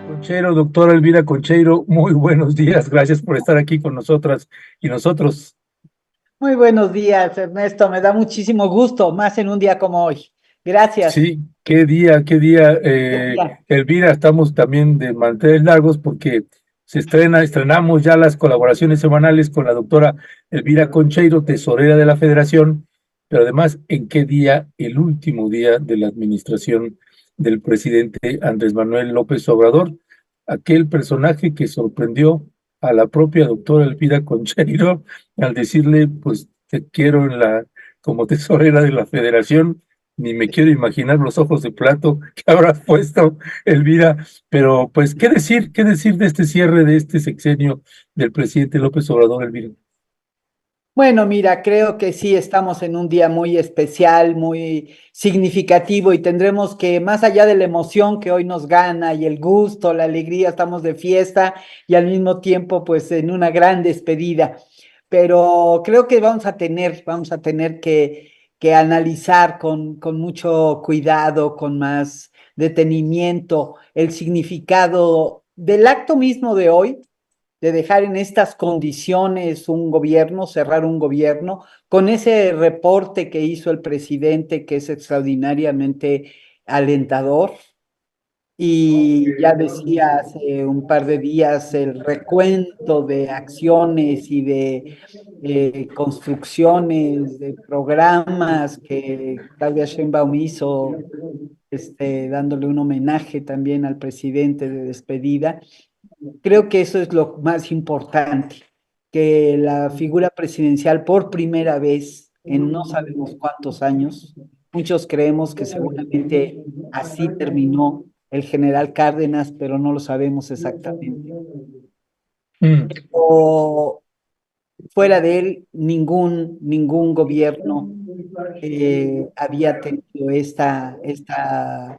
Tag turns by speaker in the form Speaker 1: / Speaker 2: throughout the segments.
Speaker 1: Concheiro, doctora Elvira Concheiro, muy buenos días. Gracias por estar aquí con nosotras y nosotros.
Speaker 2: Muy buenos días, Ernesto. Me da muchísimo gusto, más en un día como hoy. Gracias.
Speaker 1: Sí, qué día, qué día.
Speaker 2: Qué día.
Speaker 1: Elvira, estamos también de manteles largos porque estrenamos ya las colaboraciones semanales con la doctora Elvira Concheiro, tesorera de la Federación, pero además, ¿en qué día? El último día de la administración del presidente Andrés Manuel López Obrador, aquel personaje que sorprendió a la propia doctora Elvira Concheiro al decirle, pues te quiero como tesorera de la Federación. Ni me quiero imaginar los ojos de plato que habrá puesto Elvira, pero pues, qué decir de este cierre de este sexenio del presidente López Obrador, Elvira?
Speaker 2: Bueno, mira, creo que sí estamos en un día muy especial, muy significativo y tendremos que, más allá de la emoción que hoy nos gana y el gusto, la alegría, estamos de fiesta y al mismo tiempo, pues, en una gran despedida. Pero creo que vamos a tener que analizar con mucho cuidado, con más detenimiento, el significado del acto mismo de hoy de dejar en estas condiciones un gobierno, cerrar un gobierno, con ese reporte que hizo el presidente, que es extraordinariamente alentador. Y ya decía hace un par de días el recuento de acciones y de construcciones, de programas que Claudia Sheinbaum hizo, dándole un homenaje también al presidente de despedida. Creo que eso es lo más importante, que la figura presidencial por primera vez en no sabemos cuántos años, muchos creemos que seguramente así terminó el general Cárdenas, pero no lo sabemos exactamente.
Speaker 1: Mm,
Speaker 2: O fuera de él, ningún gobierno había tenido esta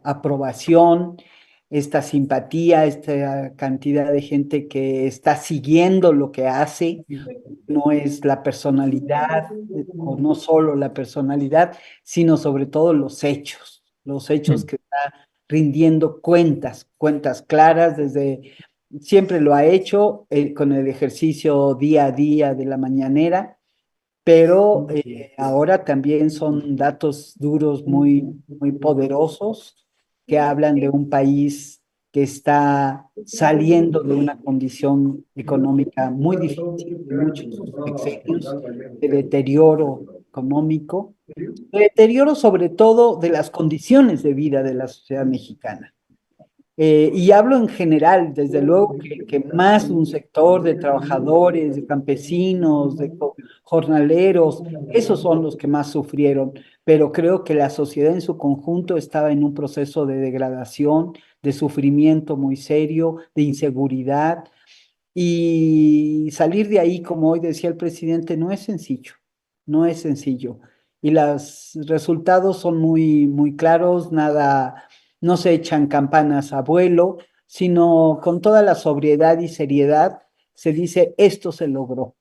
Speaker 2: aprobación, esta simpatía, esta cantidad de gente que está siguiendo lo que hace. No es la personalidad, o no solo la personalidad, sino sobre todo los hechos
Speaker 1: mm.
Speaker 2: que está rindiendo cuentas claras siempre lo ha hecho con el ejercicio día a día de la mañanera, pero ahora también son datos duros muy poderosos que hablan de un país que está saliendo de una condición económica muy difícil, de muchos exenios de deterioro económico, de deterioro sobre todo de las condiciones de vida de la sociedad mexicana. Y hablo en general, desde luego que más un sector de trabajadores, de campesinos, jornaleros, esos son los que más sufrieron, pero creo que la sociedad en su conjunto estaba en un proceso de degradación, de sufrimiento muy serio, de inseguridad, y salir de ahí, como hoy decía el presidente, no es sencillo, no es sencillo. Y los resultados son muy claros, nada, no se echan campanas a vuelo, sino con toda la sobriedad y seriedad se dice, esto se logró.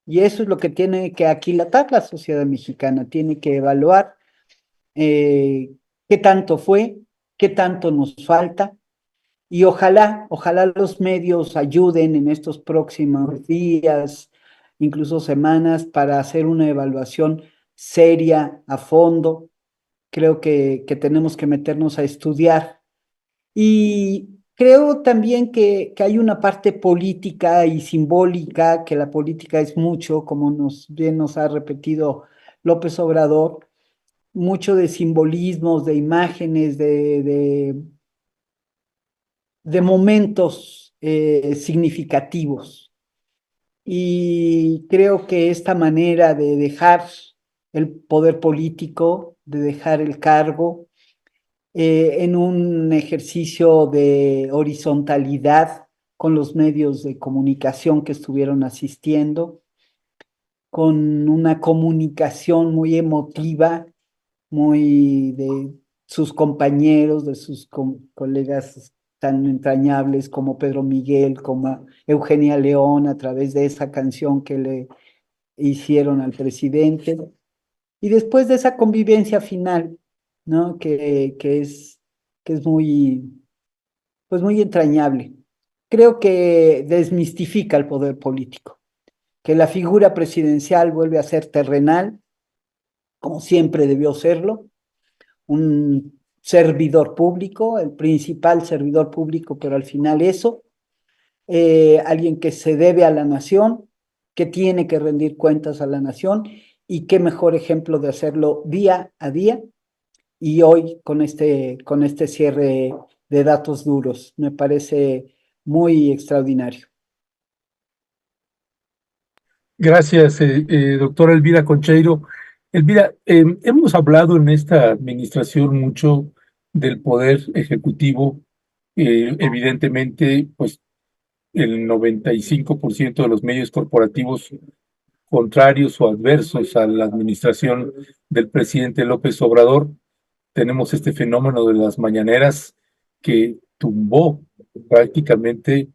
Speaker 2: Y eso es lo que tiene que aquilatar la sociedad mexicana, tiene que evaluar eh, qué tanto fue, qué tanto nos falta y ojalá los medios ayuden en estos próximos días, incluso semanas, para hacer una evaluación seria, a fondo. Creo que tenemos que meternos a estudiar. Y creo también que hay una parte política y simbólica, que la política es mucho, como bien nos ha repetido López Obrador, mucho de simbolismos, de imágenes, de momentos significativos. Y creo que esta manera de dejar el poder político, de dejar el cargo, en un ejercicio de horizontalidad con los medios de comunicación que estuvieron asistiendo, con una comunicación muy emotiva, muy de sus compañeros, de sus colegas tan entrañables como Pedro Miguel, como Eugenia León, a través de esa canción que le hicieron al presidente. Y después de esa convivencia final, ¿no? Que es muy pues muy entrañable. Creo que desmistifica el poder político, que la figura presidencial vuelve a ser terrenal, como siempre debió serlo, un servidor público, el principal servidor público, pero al final eso, alguien que se debe a la nación, que tiene que rendir cuentas a la nación, y qué mejor ejemplo de hacerlo día a día y hoy con este cierre de datos duros. Me parece muy extraordinario.
Speaker 1: Gracias, doctora Elvira Concheiro. Elvira, hemos hablado en esta administración mucho del poder ejecutivo. Evidentemente, pues el 95% de los medios corporativos contrarios o adversos a la administración del presidente López Obrador. Tenemos este fenómeno de las mañaneras que tumbó prácticamente,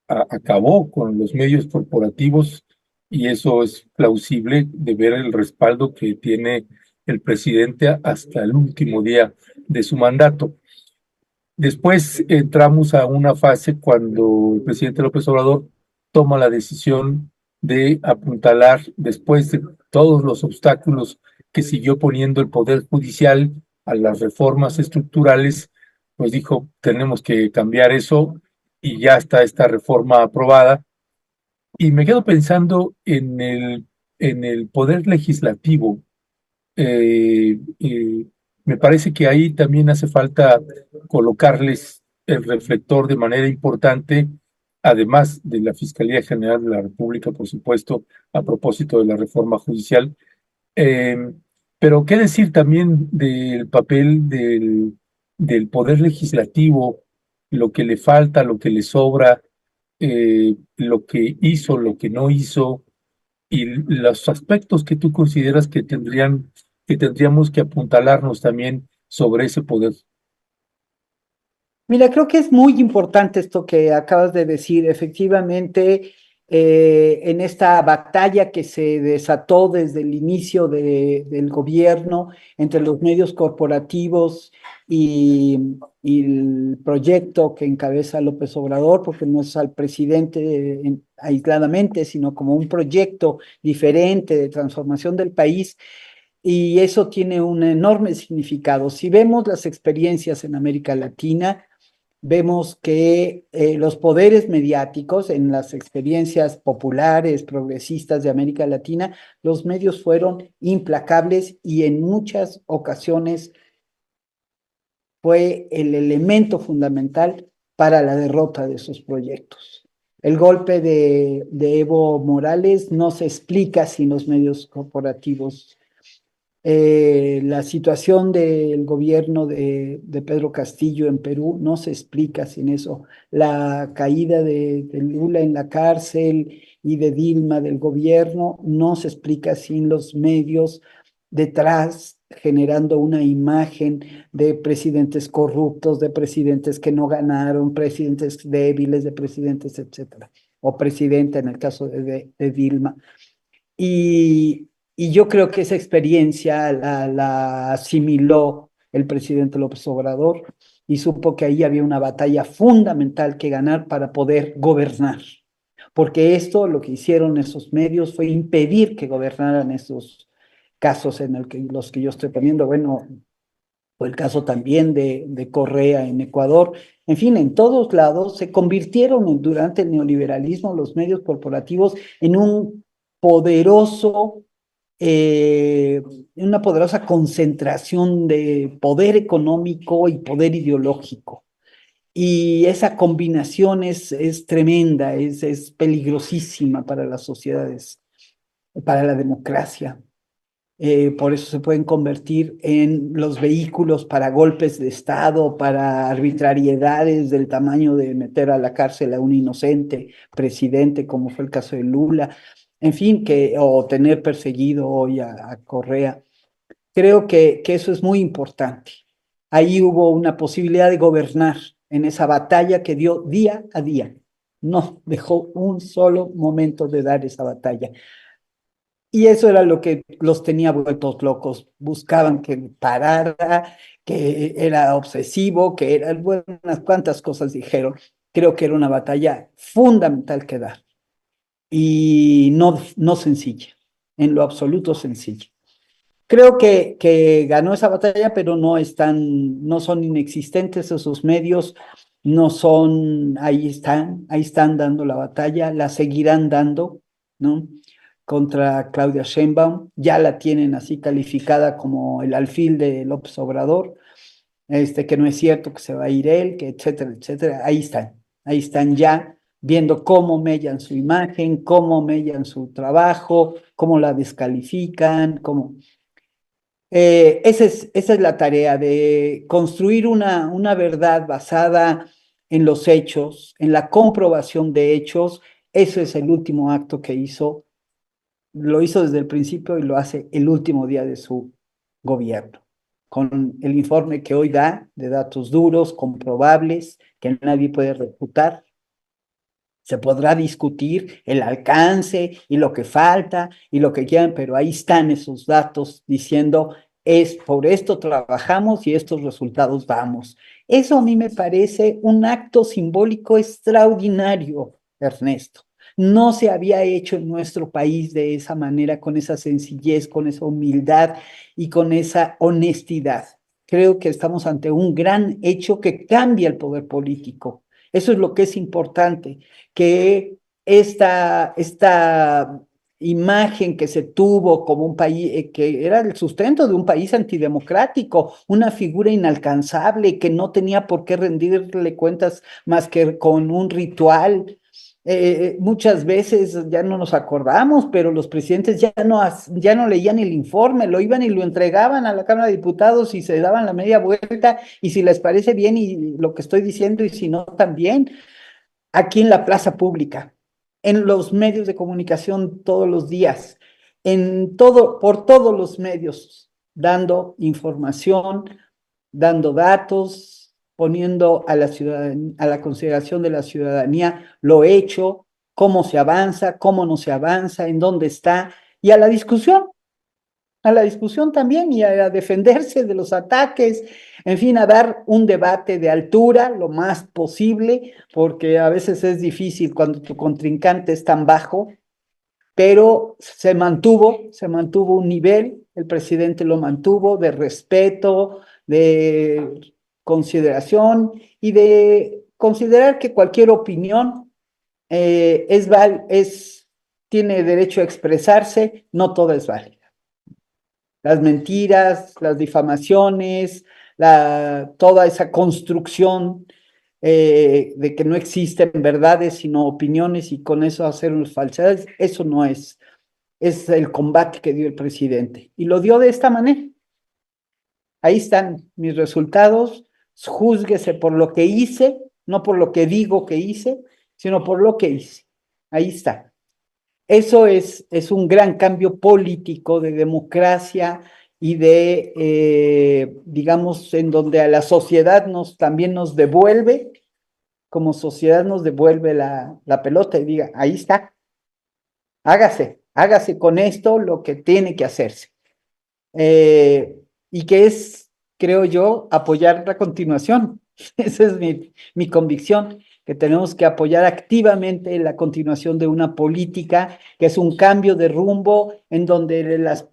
Speaker 1: acabó con los medios corporativos, y eso es plausible de ver el respaldo que tiene el presidente hasta el último día de su mandato. Después entramos a una fase cuando el presidente López Obrador toma la decisión de apuntalar, después de todos los obstáculos que siguió poniendo el Poder Judicial a las reformas estructurales, pues dijo, tenemos que cambiar eso, y ya está esta reforma aprobada. Y me quedo pensando en el Poder Legislativo. Me parece que ahí también hace falta colocarles el reflector de manera importante, además de la Fiscalía General de la República, por supuesto, a propósito de la reforma judicial. Eh, pero qué decir también del papel del Poder Legislativo, lo que le falta, lo que le sobra, lo que hizo, lo que no hizo, y los aspectos que tú consideras que tendríamos que apuntalarnos también sobre ese poder.
Speaker 2: Mira, creo que es muy importante esto que acabas de decir. Efectivamente, en esta batalla que se desató desde el inicio del gobierno entre los medios corporativos y el proyecto que encabeza López Obrador, porque no es al presidente aisladamente, sino como un proyecto diferente de transformación del país. Y eso tiene un enorme significado. Si vemos las experiencias en América Latina, vemos que los poderes mediáticos en las experiencias populares, progresistas de América Latina, los medios fueron implacables y en muchas ocasiones fue el elemento fundamental para la derrota de esos proyectos. El golpe de Evo Morales no se explica sin los medios corporativos. La situación del gobierno de Pedro Castillo en Perú no se explica sin eso. La caída de Lula en la cárcel y de Dilma del gobierno no se explica sin los medios detrás generando una imagen de presidentes corruptos, de presidentes que no ganaron, presidentes débiles, de presidentes, etcétera, o presidenta en el caso de Dilma. Y yo creo que esa experiencia la asimiló el presidente López Obrador y supo que ahí había una batalla fundamental que ganar para poder gobernar. Porque esto, lo que hicieron esos medios fue impedir que gobernaran esos casos en los que yo estoy poniendo. Bueno, fue el caso también de Correa en Ecuador. En fin, en todos lados se convirtieron durante el neoliberalismo los medios corporativos en un poderoso, eh, una poderosa concentración de poder económico y poder ideológico. Y esa combinación es tremenda, es peligrosísima para las sociedades, para la democracia. Por eso se pueden convertir en los vehículos para golpes de Estado, para arbitrariedades del tamaño de meter a la cárcel a un inocente presidente, como fue el caso de Lula, en fin, o tener perseguido hoy a Correa. Creo que eso es muy importante. Ahí hubo una posibilidad de gobernar en esa batalla que dio día a día. No dejó un solo momento de dar esa batalla. Y eso era lo que los tenía vueltos locos. Buscaban que parara, que era obsesivo, que era, bueno, unas cuantas cosas dijeron. Creo que era una batalla fundamental que dar y no sencilla, en lo absoluto sencilla. Creo que ganó esa batalla, pero no son inexistentes esos medios, no son, ahí están dando la batalla, la seguirán dando, ¿no? Contra Claudia Sheinbaum, ya la tienen así calificada como el alfil de López Obrador, que no es cierto que se va a ir él, que etcétera, etcétera, ahí están ya viendo cómo mellan su imagen, cómo mellan su trabajo, cómo la descalifican, cómo... esa es la tarea de construir una verdad basada en los hechos, en la comprobación de hechos. Eso es el último acto que hizo. Lo hizo desde el principio y lo hace el último día de su gobierno, con el informe que hoy da de datos duros, comprobables, que nadie puede refutar. Se podrá discutir el alcance y lo que falta y lo que quieran, pero ahí están esos datos diciendo, es por esto trabajamos y estos resultados damos. Eso a mí me parece un acto simbólico extraordinario, Ernesto. No se había hecho en nuestro país de esa manera, con esa sencillez, con esa humildad y con esa honestidad. Creo que estamos ante un gran hecho que cambia el poder político. Eso es lo que es importante, que esta imagen que se tuvo como un país, que era el sustento de un país antidemocrático, una figura inalcanzable que no tenía por qué rendirle cuentas más que con un ritual. Muchas veces ya no nos acordamos, pero los presidentes ya no leían el informe, lo iban y lo entregaban a la Cámara de Diputados y se daban la media vuelta y si les parece bien y lo que estoy diciendo y si no también aquí en la plaza pública, en los medios de comunicación todos los días, por todos los medios, dando información, dando datos, poniendo a a la consideración de la ciudadanía lo hecho, cómo se avanza, cómo no se avanza, en dónde está, y a la discusión también y a defenderse de los ataques, en fin, a dar un debate de altura lo más posible, porque a veces es difícil cuando tu contrincante es tan bajo, pero se mantuvo un nivel, el presidente lo mantuvo de respeto, de consideración y de considerar que cualquier opinión tiene derecho a expresarse, no toda es válida. Las mentiras, las difamaciones, toda esa construcción de que no existen verdades sino opiniones y con eso hacer unas falsedades, eso no es el combate que dio el presidente. Y lo dio de esta manera. Ahí están mis resultados, júzguese por lo que hice, no por lo que digo que hice, sino por lo que hice. Ahí está. Eso es un gran cambio político de democracia y digamos, en donde a la sociedad también nos devuelve, como sociedad nos devuelve la pelota y diga, ahí está, hágase con esto lo que tiene que hacerse. Y que es, creo yo, apoyar la continuación. Esa es mi convicción, que tenemos que apoyar activamente la continuación de una política que es un cambio de rumbo en donde las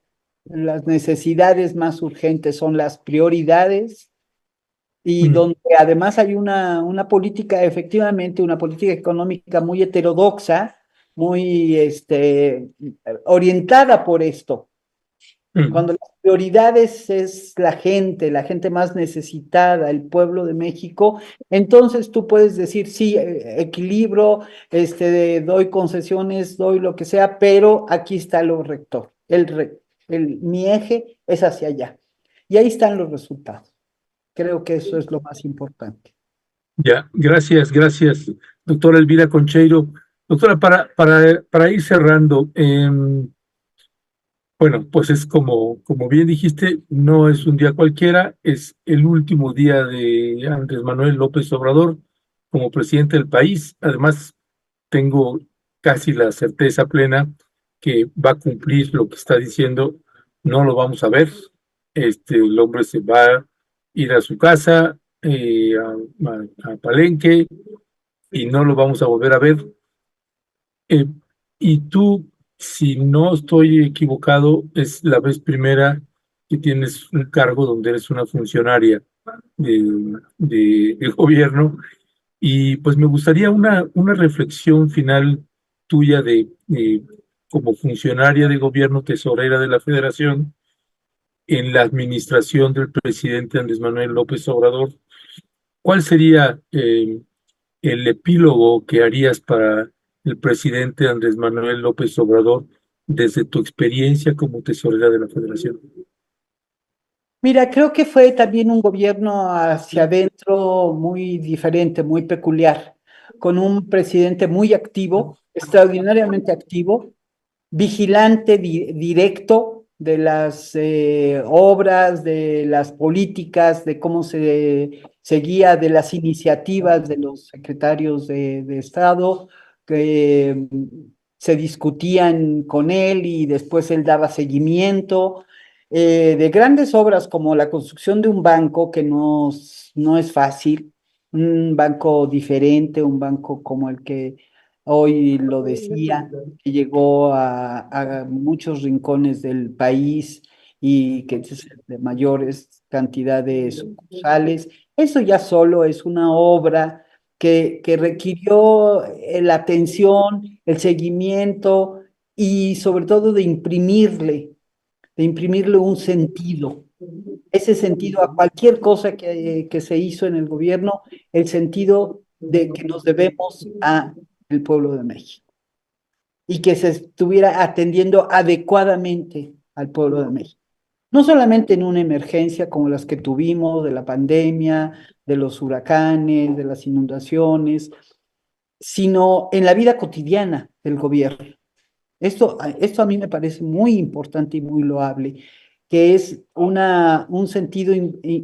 Speaker 2: necesidades más urgentes son las prioridades y donde además hay una política, efectivamente, una política económica muy heterodoxa, muy orientada por esto. Cuando las prioridades es la gente más necesitada, el pueblo de México, entonces tú puedes decir, sí, equilibro, doy concesiones, doy lo que sea, pero aquí está lo rector. Mi eje es hacia allá. Y ahí están los resultados. Creo que eso es lo más importante.
Speaker 1: Ya, gracias, doctora Elvira Concheiro. Doctora, para ir cerrando, bueno, pues es como bien dijiste, no es un día cualquiera, es el último día de Andrés Manuel López Obrador como presidente del país. Además, tengo casi la certeza plena que va a cumplir lo que está diciendo, no lo vamos a ver. El hombre se va a ir a su casa, a Palenque, y no lo vamos a volver a ver. Eh, y tú, si no estoy equivocado, es la vez primera que tienes un cargo donde eres una funcionaria del gobierno. Y pues me gustaría una reflexión final tuya como funcionaria de gobierno, tesorera de la Federación, en la administración del presidente Andrés Manuel López Obrador. ¿Cuál sería el epílogo que harías para el presidente Andrés Manuel López Obrador desde tu experiencia como tesorera de la Federación?
Speaker 2: Mira, creo que fue también un gobierno hacia adentro muy diferente, muy peculiar, con un presidente muy activo, extraordinariamente activo, vigilante directo de las obras, de las políticas, de cómo se seguía, de las iniciativas de los secretarios de Estado, que se discutían con él y después él daba seguimiento. De grandes obras como la construcción de un banco que no es fácil, un banco diferente, un banco como el que hoy lo decía, que llegó a muchos rincones del país y que es de mayores cantidad de sucursales. Eso ya solo es una obra que requirió la atención, el seguimiento y sobre todo de imprimirle un sentido. Ese sentido a cualquier cosa que se hizo en el gobierno, el sentido de que nos debemos a el pueblo de México y que se estuviera atendiendo adecuadamente al pueblo de México. No solamente en una emergencia como las que tuvimos de la pandemia, de los huracanes, de las inundaciones, sino en la vida cotidiana del gobierno. Esto a mí me parece muy importante y muy loable, que es un sentido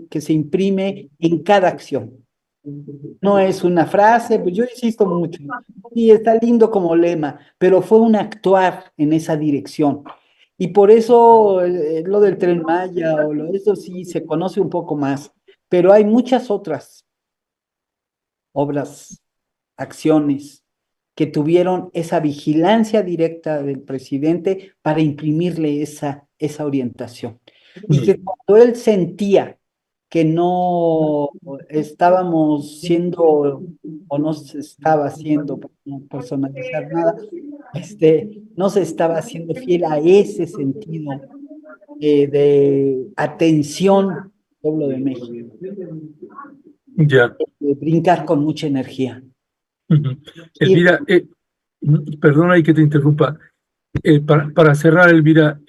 Speaker 2: que se imprime en cada acción. No es una frase, pues yo insisto mucho, y está lindo como lema, pero fue un actuar en esa dirección. Y por eso lo del Tren Maya eso sí se conoce un poco más, pero hay muchas otras obras, acciones que tuvieron esa vigilancia directa del presidente para imprimirle esa orientación. Y que cuando él sentía que no estábamos siendo o no se estaba haciendo, por no personalizar nada, no se estaba haciendo fiel a ese sentido de atención al pueblo de México,
Speaker 1: Ya.
Speaker 2: de brincar con mucha energía.
Speaker 1: Ujú.
Speaker 2: Y
Speaker 1: Elvira, perdona y que te interrumpa. Para cerrar, Elvira,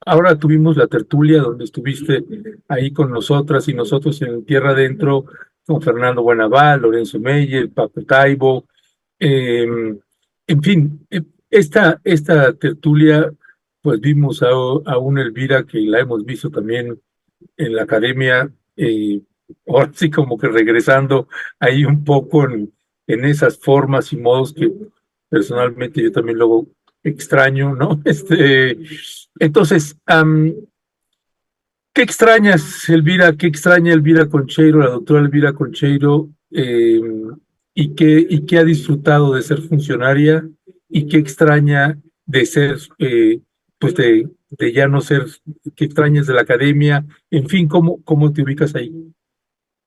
Speaker 1: ahora tuvimos la tertulia donde estuviste ahí con nosotras y nosotros en Tierra Adentro, con Fernando Buenaval, Lorenzo Meyer, Paco Taibo, en fin, esta tertulia, pues vimos a una Elvira que la hemos visto también en la academia, ahora sí como que regresando ahí un poco en esas formas y modos que personalmente yo también luego extraño, ¿no? Entonces, ¿qué extrañas, Elvira? ¿Qué extraña Elvira Concheiro, la doctora Elvira Concheiro? ¿Y qué ha disfrutado de ser funcionaria? ¿Y qué extraña de ser, pues de ya no ser, qué extrañas de la academia? En fin, ¿cómo te ubicas ahí?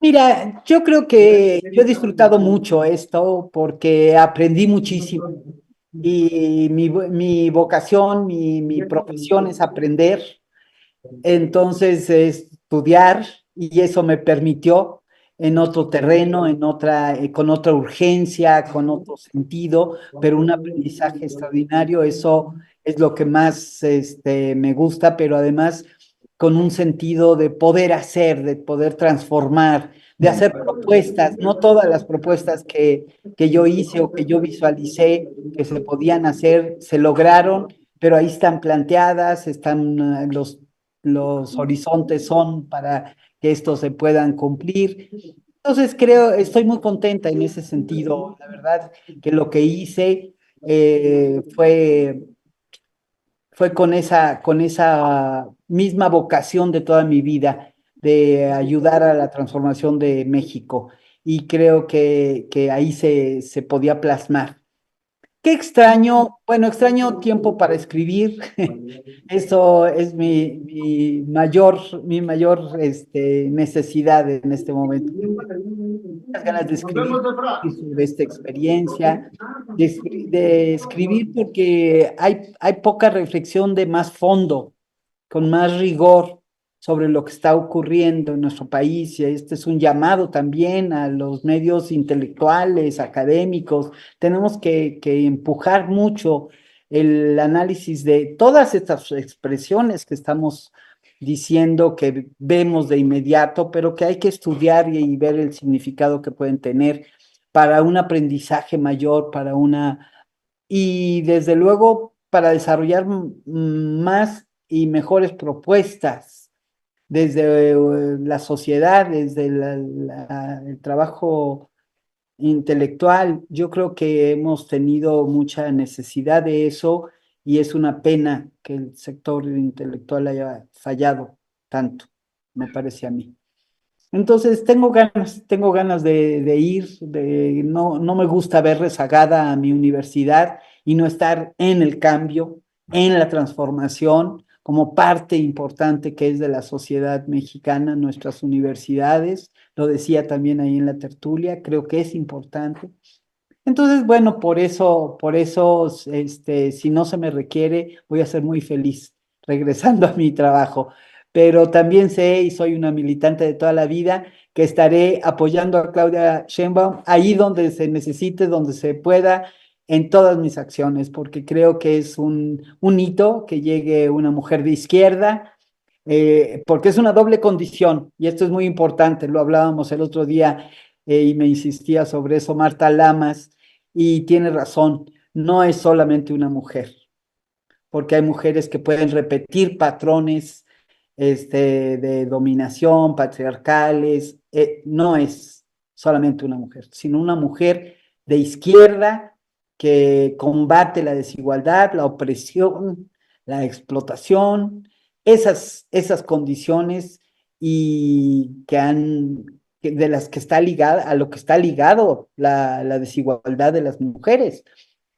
Speaker 2: mira, yo creo que yo he disfrutado mucho esto porque aprendí muchísimo y mi vocación, mi profesión es aprender. Entonces, estudiar y eso me permitió en otro terreno, con otra urgencia, con otro sentido, pero un aprendizaje extraordinario. Eso es lo que más me gusta, pero además con un sentido de poder hacer, de poder transformar, de hacer propuestas, no todas las propuestas que yo hice o que yo visualicé que se podían hacer, se lograron, pero ahí están planteadas, están los horizontes son para que estos se puedan cumplir. Entonces estoy muy contenta en ese sentido. La verdad que lo que hice fue fue con esa misma vocación de toda mi vida, de ayudar a la transformación de México. Y creo que ahí se podía plasmar. ¿Qué extraño? Bueno, extraño tiempo para escribir. Eso es mi mayor necesidad en este momento. Muchas ganas de escribir sobre esta experiencia, de escribir porque hay poca reflexión de más fondo, con más rigor sobre lo que está ocurriendo en nuestro país. Y este es un llamado también a los medios intelectuales, académicos. Tenemos que empujar mucho el análisis de todas estas expresiones que estamos diciendo, que vemos de inmediato, pero que hay que estudiar y ver el significado que pueden tener para un aprendizaje mayor, y desde luego para desarrollar más y mejores propuestas desde la sociedad, desde el trabajo intelectual. Yo creo que hemos tenido mucha necesidad de eso y es una pena que el sector intelectual haya fallado tanto, me parece a mí. Entonces tengo ganas de ir, no me gusta ver rezagada a mi universidad y no estar en el cambio, en la transformación, como parte importante que es de la sociedad mexicana, nuestras universidades. Lo decía también ahí en la tertulia, creo que es importante. Entonces, bueno, por eso, si no se me requiere, voy a ser muy feliz regresando a mi trabajo. Pero también sé, y soy una militante de toda la vida, que estaré apoyando a Claudia Sheinbaum ahí donde se necesite, donde se pueda, en todas mis acciones, porque creo que es un hito que llegue una mujer de izquierda, porque es una doble condición, y esto es muy importante, lo hablábamos el otro día, y me insistía sobre eso Marta Lamas, y tiene razón, no es solamente una mujer, porque hay mujeres que pueden repetir patrones de dominación, patriarcales. No es solamente una mujer, sino una mujer de izquierda que combate la desigualdad, la opresión, la explotación, esas condiciones, y de las que está ligada, a lo que está ligado la desigualdad de las mujeres.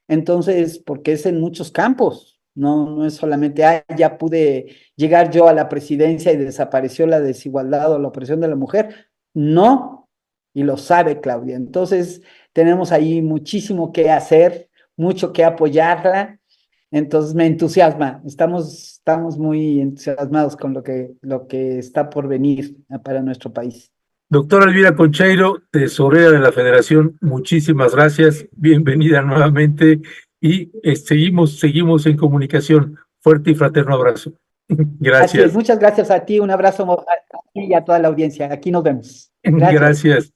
Speaker 2: Entonces, porque es en muchos campos, no es solamente, ya pude llegar yo a la presidencia y desapareció la desigualdad o la opresión de la mujer. No, y lo sabe Claudia. Entonces, tenemos ahí muchísimo que hacer, mucho que apoyarla. Entonces, me entusiasma. Estamos muy entusiasmados con lo que está por venir para nuestro país.
Speaker 1: Doctora Elvira Concheiro, tesorera de la Federación, muchísimas gracias, bienvenida nuevamente y seguimos en comunicación. Fuerte y fraterno abrazo.
Speaker 2: Así es,
Speaker 1: Gracias,
Speaker 2: muchas gracias a ti, un abrazo a ti y a toda la audiencia. Aquí nos vemos. Gracias.
Speaker 1: gracias.